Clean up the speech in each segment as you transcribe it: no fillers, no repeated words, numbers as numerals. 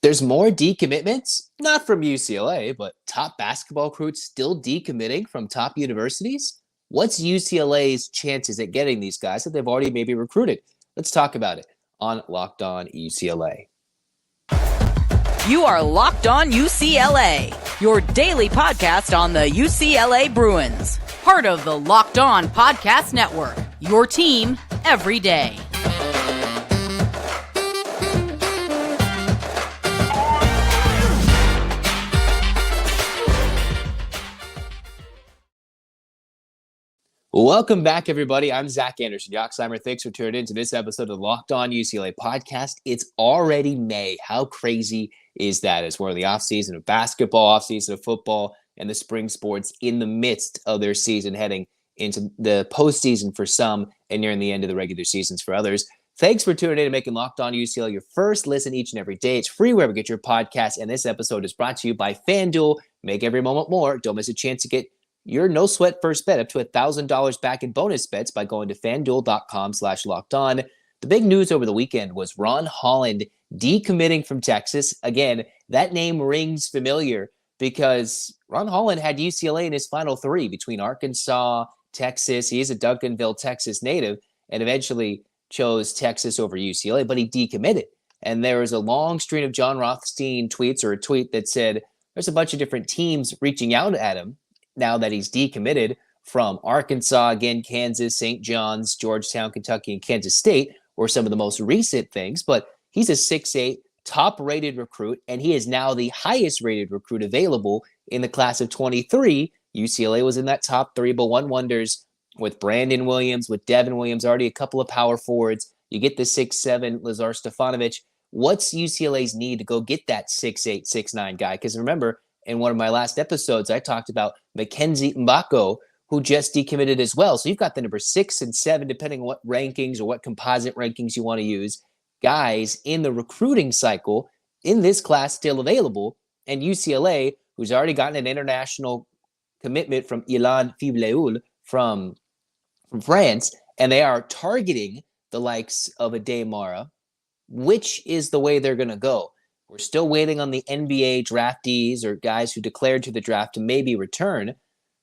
There's more decommitments, not from UCLA, but top basketball recruits still decommitting from top universities. What's UCLA's chances at getting these guys that they've already maybe recruited? Let's talk about it on Locked On UCLA. You are Locked On UCLA, your daily podcast on the UCLA Bruins. Part of the Locked On Podcast Network, your team every day. Welcome back, everybody. I'm Zach Anderson-Yoxsimer. Thanks for tuning in to this episode of the Locked On UCLA podcast. It's already May. How crazy is that? As we're in the offseason of basketball, offseason of football, and the spring sports in the midst of their season, heading into the postseason for some and nearing the end of the regular seasons for others. Thanks for tuning in and making Locked On UCLA your first listen each and every day. It's free wherever you get your podcast, and this episode is brought to you by FanDuel. Make every moment more. Don't miss a chance to get your no-sweat first bet up to $1,000 back in bonus bets by going to FanDuel.com/LockedOn. The big news over the weekend was Ron Holland decommitting from Texas. Again, that name rings familiar because Ron Holland had UCLA in his final three between Arkansas, Texas. He is a Duncanville, Texas native, and eventually chose Texas over UCLA, but he decommitted. And there was a long string of John Rothstein tweets, or a tweet that said there's a bunch of different teams reaching out at him now that he's decommitted from Arkansas, again, Kansas, St. John's, Georgetown, Kentucky, and Kansas State were some of the most recent things. But he's a 6'8", top-rated recruit, and he is now the highest-rated recruit available in the class of 23. UCLA was in that top three, but one wonders with Brandon Williams, with Devin Williams, already a couple of power forwards. You get the 6'7", Lazar Stefanovic. What's UCLA's need to go get that 6'8", 6'9" guy? Because remember, in one of my last episodes, I talked about Mackenzie Mbako, who just decommitted as well. So you've got the number 6 and 7, depending on what rankings or what composite rankings you want to use, guys in the recruiting cycle in this class still available. And UCLA, who's already gotten an international commitment from Ilan Fibleul from France, and they are targeting the likes of a Demara. Which is the way they're going to go? We're still waiting on the NBA draftees or guys who declared to the draft to maybe return.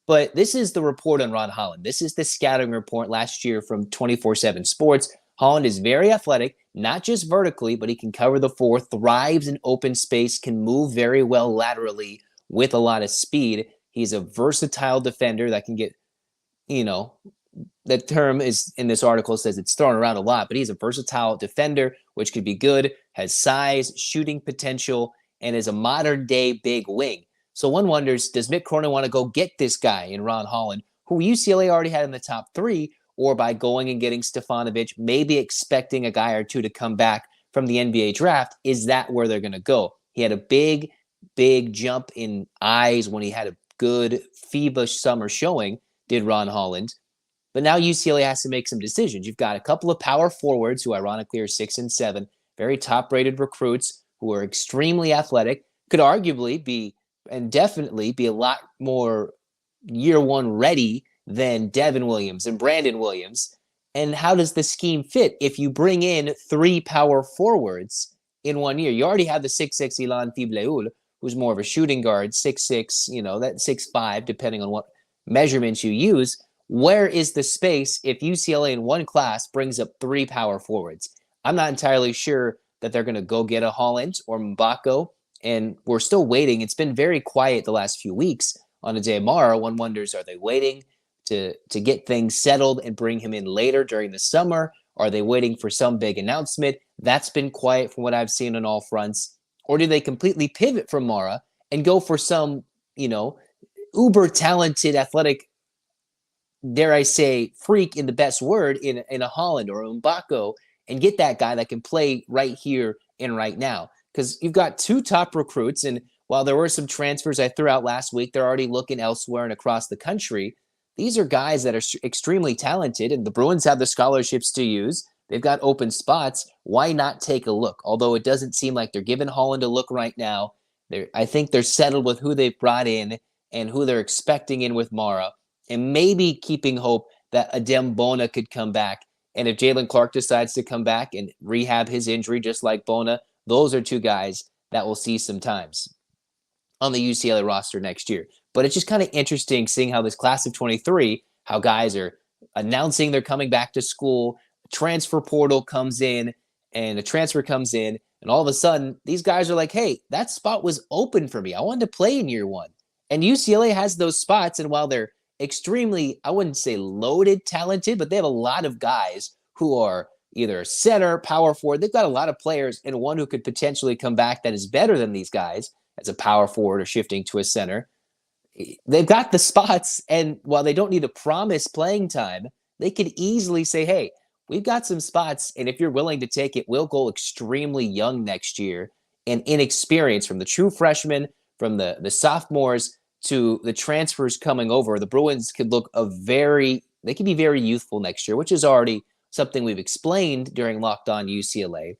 But this is the report on Ron Holland. This is the scouting report last year from 24/7 Sports. Holland is very athletic, not just vertically, but he can cover the floor, thrives in open space, can move very well laterally with a lot of speed. He's a versatile defender that can get, the term is in this article says it's thrown around a lot, but he's a versatile defender, which could be good, has size, shooting potential, and is a modern day big wing. So one wonders, does Mick Cronin want to go get this guy in Ron Holland, who UCLA already had in the top three, or by going and getting Stefanovic, maybe expecting a guy or two to come back from the NBA draft? Is that where they're going to go? He had a big jump in eyes when he had a good FIBA summer showing, did Ron Holland. But now UCLA has to make some decisions. You've got a couple of power forwards who ironically are 6 and 7, very top-rated recruits who are extremely athletic, could arguably be and definitely be a lot more year one ready than Devin Williams and Brandon Williams. And how does the scheme fit if you bring in 3 power forwards in 1 year? You already have the 6'6" Ilan Fibleul, who's more of a shooting guard, 6'6", that 6'5", depending on what measurements you use. Where is the space if UCLA in one class brings up 3 power forwards? I'm not entirely sure that they're going to go get a Holland or Mbako, and we're still waiting. It's been very quiet the last few weeks on a Demara. One wonders, are they waiting to get things settled and bring him in later during the summer? Are they waiting for some big announcement? That's been quiet from what I've seen on all fronts. Or do they completely pivot from Mara and go for some, uber talented athletic, dare I say, freak in the best word, in a Holland or a Mbako, and get that guy that can play right here and right now? Because you've got 2 top recruits, and while there were some transfers I threw out last week, they're already looking elsewhere and across the country. These are guys that are extremely talented, and the Bruins have the scholarships to use. They've got open spots. Why not take a look? Although it doesn't seem like they're giving Holland a look right now. I think they're settled with who they've brought in and who they're expecting in with Mara, and maybe keeping hope that Adem Bona could come back. And if Jalen Clark decides to come back and rehab his injury just like Bona, those are 2 guys that we'll see sometimes on the UCLA roster next year. But it's just kind of interesting seeing how this class of 23, how guys are announcing they're coming back to school, transfer portal comes in, and a transfer comes in, and all of a sudden, these guys are like, hey, that spot was open for me. I wanted to play in year one. And UCLA has those spots, and while they're extremely, I wouldn't say loaded, talented, but they have a lot of guys who are either center, power forward. They've got a lot of players, and one who could potentially come back that is better than these guys as a power forward or shifting to a center. They've got the spots, and while they don't need to promise playing time, they could easily say, hey, we've got some spots, and if you're willing to take it, we'll go extremely young next year and inexperienced, from the true freshmen, from the sophomores to the transfers coming over. The Bruins could look they could be very youthful next year, which is already something we've explained during Locked On UCLA.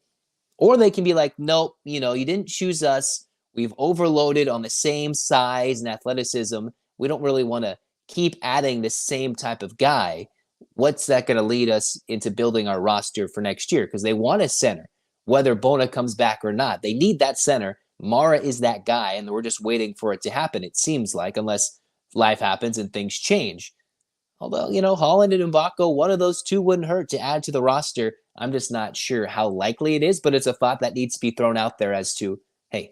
Or they can be like, nope, you didn't choose us. We've overloaded on the same size and athleticism. We don't really want to keep adding the same type of guy. What's that going to lead us into building our roster for next year? Because they want a center, whether Bona comes back or not. They need that center. Mara is that guy, and we're just waiting for it to happen, it seems like, unless life happens and things change. Although, Holland and Mbako, one of those two wouldn't hurt to add to the roster. I'm just not sure how likely it is, but it's a thought that needs to be thrown out there as to, hey,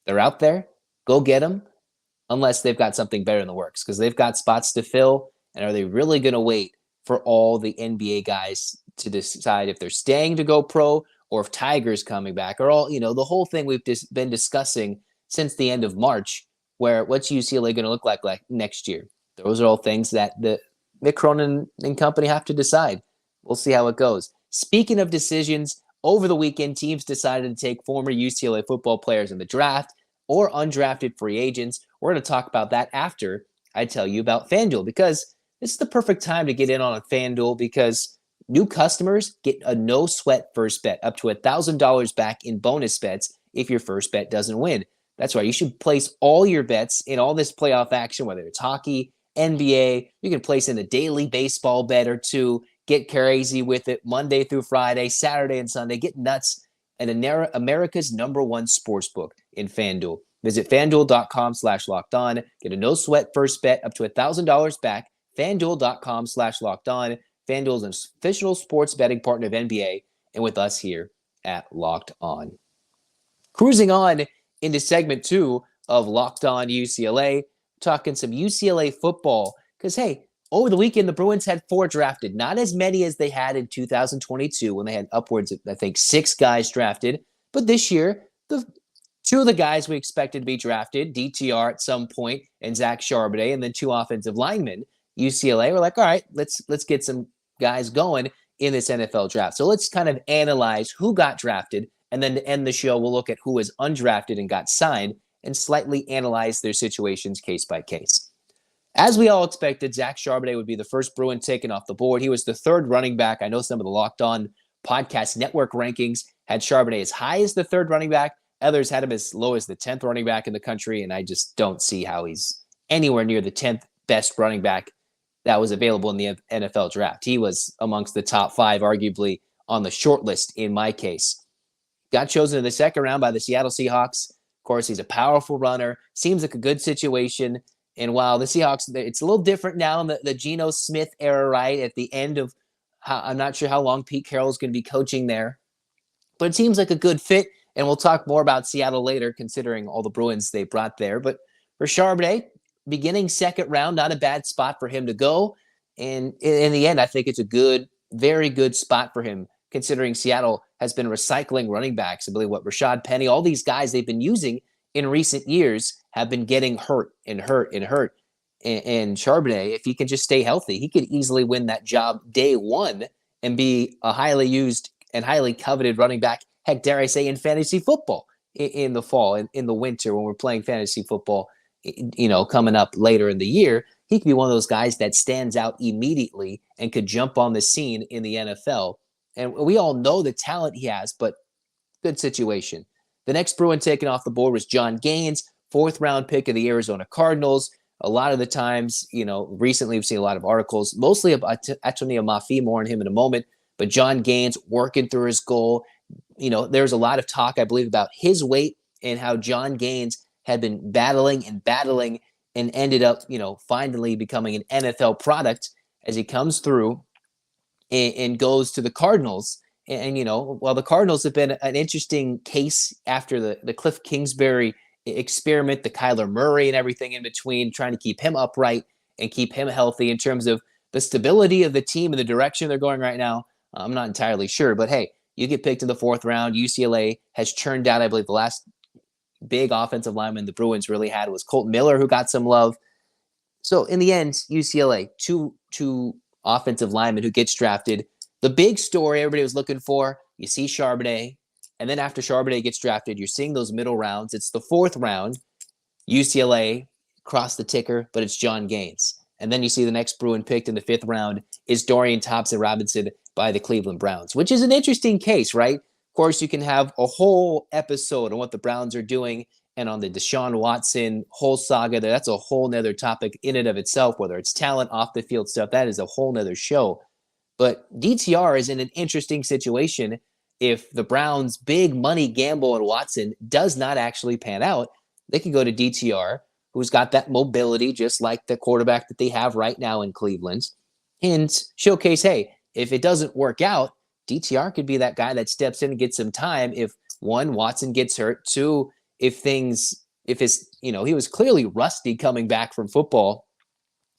they're out there, go get them, unless they've got something better in the works, because they've got spots to fill, and are they really going to wait for all the NBA guys to decide if they're staying to go pro or if Tiger's coming back, or all, the whole thing we've been discussing since the end of March, where what's UCLA going to look like next year? Those are all things that the Mick Cronin and company have to decide. We'll see how it goes. Speaking of decisions, over the weekend, teams decided to take former UCLA football players in the draft or undrafted free agents. We're going to talk about that after I tell you about FanDuel, because this is the perfect time to get in on a FanDuel, because new customers get a no-sweat first bet, up to $1,000 back in bonus bets if your first bet doesn't win. That's right. You should place all your bets in all this playoff action, whether it's hockey, NBA. You can place in a daily baseball bet or two. Get crazy with it Monday through Friday, Saturday and Sunday. Get nuts at America's #1 sportsbook in FanDuel. Visit FanDuel.com/lockedon. Get a no-sweat first bet up to $1,000 back. FanDuel.com/lockedon. FanDuel is an official sports betting partner of NBA and with us here at Locked On. Cruising on into segment 2 of Locked On UCLA, talking some UCLA football, because, hey, over the weekend, the Bruins had 4 drafted, not as many as they had in 2022 when they had upwards of, I think, 6 guys drafted. But this year, the 2 of the guys we expected to be drafted, DTR at some point and Zach Charbonnet, and then 2 offensive linemen, UCLA were like, all right, let's get some guys going in this NFL draft. So let's kind of analyze who got drafted, and then to end the show, we'll look at who was undrafted and got signed and slightly analyze their situations case by case. As we all expected, Zach Charbonnet would be the first Bruin taken off the board. He was the 3rd running back. I know some of the Locked On Podcast Network rankings had Charbonnet as high as the 3rd running back. Others had him as low as the 10th running back in the country, and I just don't see how he's anywhere near the 10th best running back that was available in the NFL draft. He was amongst the top 5, arguably, on the short list in my case. Got chosen in the 2nd round by the Seattle Seahawks. Of course, he's a powerful runner. Seems like a good situation. And while the Seahawks, it's a little different now in the Geno Smith era, right? At the end of, I'm not sure how long Pete Carroll is going to be coaching there. But it seems like a good fit. And we'll talk more about Seattle later, considering all the Bruins they brought there. But for Charbonnet, beginning 2nd round, not a bad spot for him to go. And in the end, I think it's a good, very good spot for him, considering Seattle has been recycling running backs. I believe Rashad Penny, all these guys they've been using in recent years have been getting hurt. And Charbonnet, if he can just stay healthy, he could easily win that job day one and be a highly used and highly coveted running back. Heck, dare I say, in fantasy football in the fall and in the winter when we're playing fantasy football, coming up later in the year, he could be one of those guys that stands out immediately and could jump on the scene in the NFL. And we all know the talent he has, but good situation. The next Bruin taken off the board was John Gaines, 4th round pick of the Arizona Cardinals. A lot of the times, recently we've seen a lot of articles, mostly about Atoni Amafi, more on him in a moment, but John Gaines working through his goal. There's a lot of talk, I believe, about his weight and how John Gaines had been battling and ended up, finally becoming an NFL product as he comes through and goes to the Cardinals. And while the Cardinals have been an interesting case after the Cliff Kingsbury experiment, the Kyler Murray and everything in between, trying to keep him upright and keep him healthy in terms of the stability of the team and the direction they're going right now, I'm not entirely sure. But hey, you get picked in the 4th round. UCLA has churned out, I believe, the last big offensive lineman the Bruins really had was Colton Miller, who got some love. So in the end, UCLA, two offensive linemen who gets drafted. The big story everybody was looking for, you see Charbonnet, and then after Charbonnet gets drafted, you're seeing those middle rounds. It's the 4th round. UCLA crossed the ticker, but it's John Gaines. And then you see the next Bruin picked in the 5th round is Dorian Thompson-Robinson by the Cleveland Browns, which is an interesting case, right? Of course, you can have a whole episode on what the Browns are doing and on the Deshaun Watson whole saga. That's a whole nother topic in and of itself, whether it's talent, off the field stuff. That is a whole nother show. But DTR is in an interesting situation if the Browns' big money gamble on Watson does not actually pan out. They can go to DTR, who's got that mobility, just like the quarterback that they have right now in Cleveland, and showcase, hey, if it doesn't work out, DTR could be that guy that steps in and gets some time if, 1, Watson gets hurt, 2, he was clearly rusty coming back from football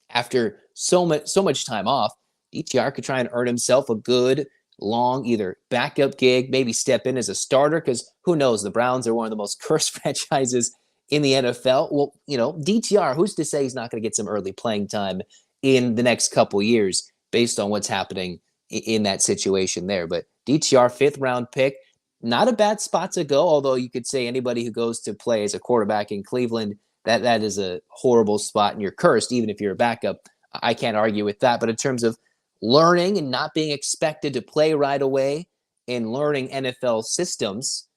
after so much time off. DTR could try and earn himself a good, long, either backup gig, maybe step in as a starter, because who knows, the Browns are one of the most cursed franchises in the NFL. Well, DTR, who's to say he's not going to get some early playing time in the next couple years based on what's happening in that situation there. But DTR, 5th round pick, not a bad spot to go, although you could say anybody who goes to play as a quarterback in Cleveland, that is a horrible spot and you're cursed, even if you're a backup. I can't argue with that. But in terms of learning and not being expected to play right away and learning NFL systems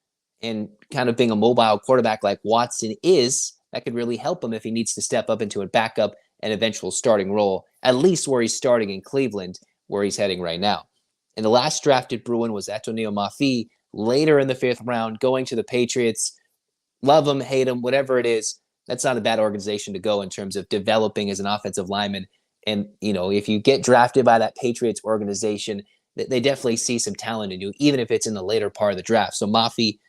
and kind of being a mobile quarterback like Watson is, that could really help him if he needs to step up into a backup and eventual starting role, at least where he's starting in Cleveland, where he's heading right now. And the last drafted Bruin was Atonio Mafi, later in the 5th round, going to the Patriots. Love him, hate him, whatever it is. That's not a bad organization to go in terms of developing as an offensive lineman. And, if you get drafted by that Patriots organization, they definitely see some talent in you, even if it's in the later part of the draft. So Mafi,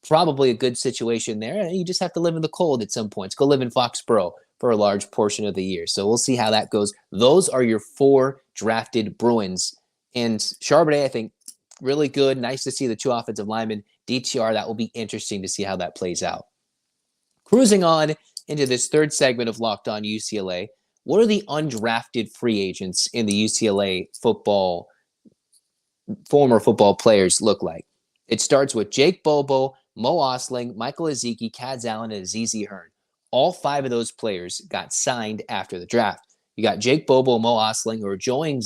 probably a good situation there. You just have to live in the cold at some points. Go live in Foxborough for a large portion of the year. So we'll see how that goes. Those are your 4 drafted Bruins. And Charbonnet, I think, really good. Nice to see the 2 offensive linemen. DTR, that will be interesting to see how that plays out. Cruising on into this 3rd segment of Locked On UCLA, what are the undrafted free agents in the UCLA former football players look like? It starts with Jake Bobo, Mo Osling, Michael Ezeki, Kaz Allen, and Azizi Hearn. All 5 of those players got signed after the draft. You got Jake Bobo, Mo Osling, who are joining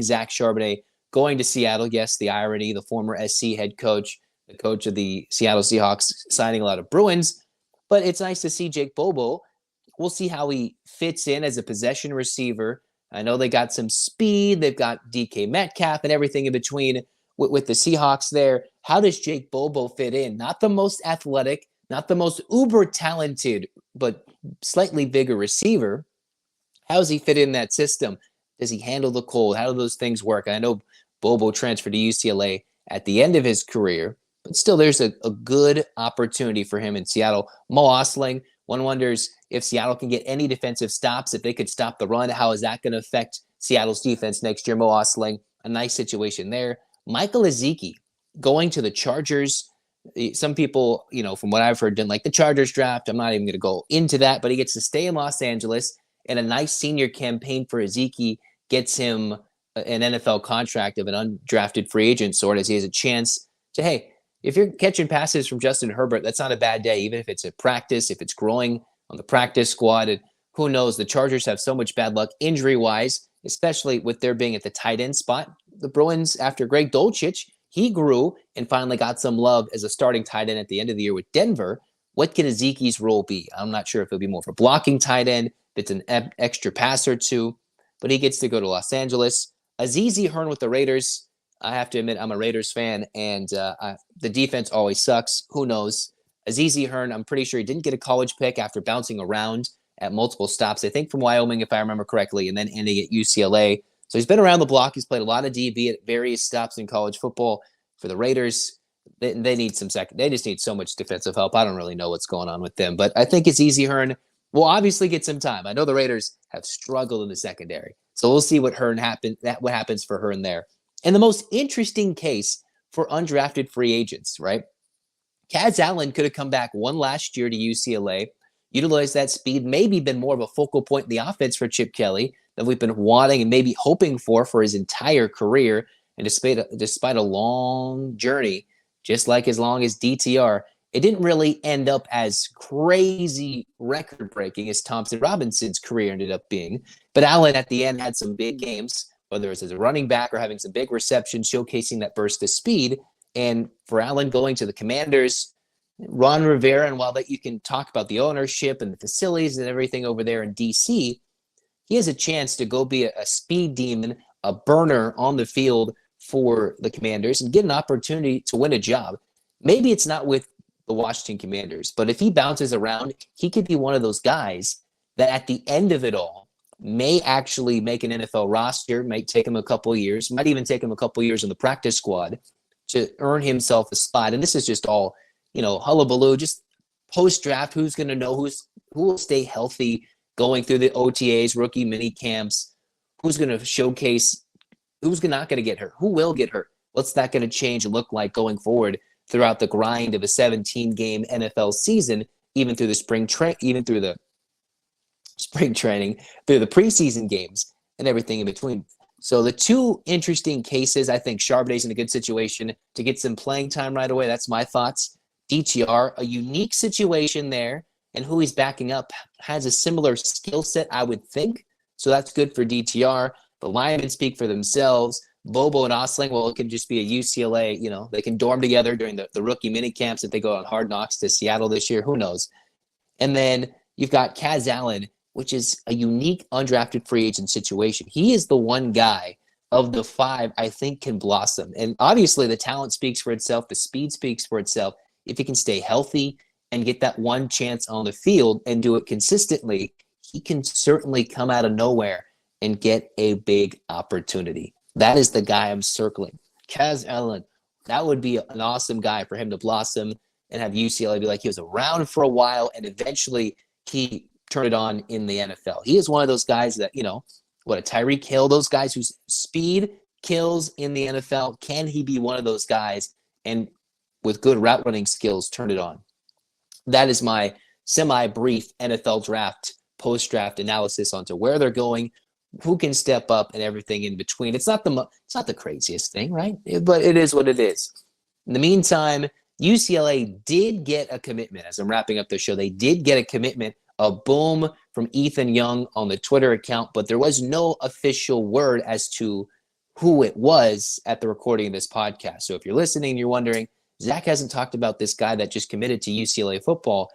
Zach Charbonnet, going to Seattle. Yes, the irony, the former SC head coach, the coach of the Seattle Seahawks, signing a lot of Bruins. But it's nice to see Jake Bobo. We'll see how he fits in as a possession receiver. I know they got some speed. They've got DK Metcalf and everything in between with the Seahawks there. How does Jake Bobo fit in? Not the most athletic, not the most uber talented, but slightly bigger receiver. How does he fit in that system? Does he handle the cold? How do those things work? I know Bobo transferred to UCLA at the end of his career, but still there's a good opportunity for him in Seattle. Mo Osling, one wonders if Seattle can get any defensive stops, if they could stop the run, how is that going to affect Seattle's defense next year? Mo Osling, a nice situation there. Michael Ezeki going to the Chargers. Some people, from what I've heard, didn't like the Chargers draft. I'm not even going to go into that, but he gets to stay in Los Angeles, and a nice senior campaign for Ezeki gets him an NFL contract of an undrafted free agent sort, as he has a chance to, hey, if you're catching passes from Justin Herbert, that's not a bad day, even if it's at practice, if it's growing on the practice squad. And who knows, the Chargers have so much bad luck injury-wise, especially with their being at the tight end spot. The Bruins, after Greg Dulcich, he grew and finally got some love as a starting tight end at the end of the year with Denver. What can Ezekiel's role be? I'm not sure if it'll be more of a blocking tight end, if it's an extra pass or two, but he gets to go to Los Angeles. Azizi Hearn with the Raiders. I have to admit, I'm a Raiders fan, and the defense always sucks. Who knows? Azizi Hearn, I'm pretty sure he didn't get a college pick after bouncing around at multiple stops, I think from Wyoming, if I remember correctly, and then ending at UCLA. So he's been around the block. He's played a lot of DB at various stops in college football for the Raiders. They need they just need so much defensive help. I don't really know what's going on with them, but I think Azizi Hearn will obviously get some time. I know the Raiders have struggled in the secondary, so we'll see what happens for Hearn there. And the most interesting case for undrafted free agents, right? Kaz Allen could have come back one last year to UCLA, utilized that speed, maybe been more of a focal point in the offense for Chip Kelly that we've been wanting and maybe hoping for his entire career. And despite a long journey, just like as long as DTR, it didn't really end up as crazy record-breaking as Thompson Robinson's career ended up being. But Allen at the end had some big games, whether it was as a running back or having some big receptions, showcasing that burst of speed. And for Allen going to the Commanders, Ron Rivera, and while that you can talk about the ownership and the facilities and everything over there in D.C., he has a chance to go be a speed demon, a burner on the field for the Commanders and get an opportunity to win a job. Maybe it's not with the Washington Commanders, but if he bounces around, he could be one of those guys that at the end of it all may actually make an NFL roster, might take him a couple of years, might even take him a couple of years in the practice squad to earn himself a spot. And this is just all, hullabaloo, just post-draft, who's going to know who will stay healthy going through the OTAs, rookie mini camps, who's going to showcase, who's not going to get hurt, who will get hurt, what's that going to change and look like going forward throughout the grind of a 17-game NFL season, even through the spring training, through the preseason games and everything in between. So the two interesting cases, I think Charbonnet's in a good situation to get some playing time right away. That's my thoughts. DTR, a unique situation there, and who he's backing up has a similar skill set, I would think. So that's good for DTR. The linemen speak for themselves. Bobo and Osling, well, it can just be a UCLA, they can dorm together during the rookie mini camps if they go on Hard Knocks to Seattle this year. Who knows? And then you've got Kaz Allen, which is a unique undrafted free agent situation. He is the one guy of the five I think can blossom. And obviously the talent speaks for itself. The speed speaks for itself. If he can stay healthy and get that one chance on the field and do it consistently, he can certainly come out of nowhere and get a big opportunity. That is the guy I'm circling. Kaz Allen, that would be an awesome guy for him to blossom and have UCLA be like he was around for a while and eventually he turned it on in the NFL. He is one of those guys that, a Tyreek Hill, those guys whose speed kills in the NFL. Can he be one of those guys and with good route running skills turn it on? That is my semi-brief NFL draft, post-draft analysis onto where they're going, who can step up, and everything in between. It's not the craziest thing, right? But it is what it is. In the meantime, UCLA did get a commitment. As I'm wrapping up the show, they did get a commitment, a boom from Ethan Young on the Twitter account, but there was no official word as to who it was at the recording of this podcast. So if you're listening and you're wondering, Zach hasn't talked about this guy that just committed to UCLA football,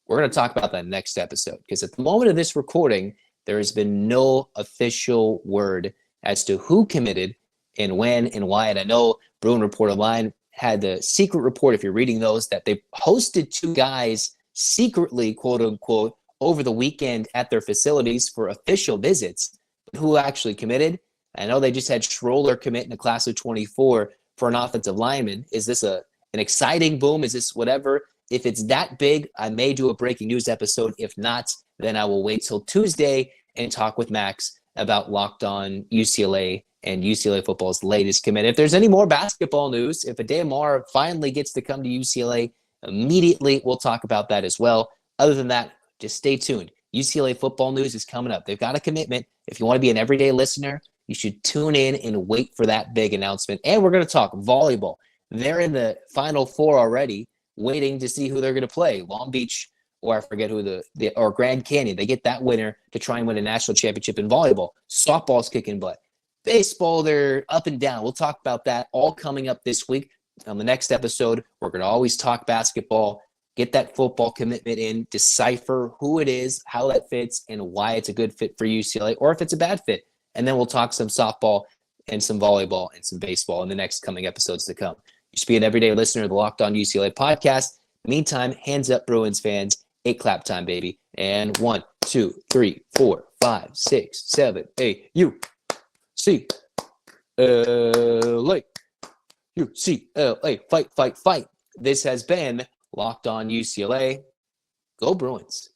we're going to talk about that next episode, because at the moment of this recording, there has been no official word as to who committed and when and why. And I know Bruin Report Online had the secret report, if you're reading those, that they hosted two guys secretly, quote unquote, over the weekend at their facilities for official visits. But who actually committed? I know they just had Schroller commit in the class of 24 for an offensive lineman. Is this an exciting boom? Is this whatever? If it's that big, I may do a breaking news episode. If not, then I will wait till Tuesday and talk with Max about Locked On UCLA and UCLA football's latest commit. If there's any more basketball news, if Ademar finally gets to come to UCLA, immediately we'll talk about that as well. Other than that, just stay tuned. UCLA football news is coming up. They've got a commitment. If you want to be an everyday listener, you should tune in and wait for that big announcement. And we're going to talk volleyball. They're in the Final Four already, waiting to see who they're going to play. Long Beach, or I forget who or Grand Canyon. They get that winner to try and win a national championship in volleyball. Softball's kicking butt. Baseball, they're up and down. We'll talk about that all coming up this week. On the next episode, we're going to always talk basketball, get that football commitment in, decipher who it is, how that fits, and why it's a good fit for UCLA, or if it's a bad fit. And then we'll talk some softball and some volleyball and some baseball in the next coming episodes to come. You should be an everyday listener of the Locked On UCLA podcast. Meantime, hands up, Bruins fans. 8 clap time, baby. And 1, 2, 3, 4, 5, 6, 7, 8. UCLA. UCLA. Fight, fight, fight. This has been Locked On UCLA. Go Bruins.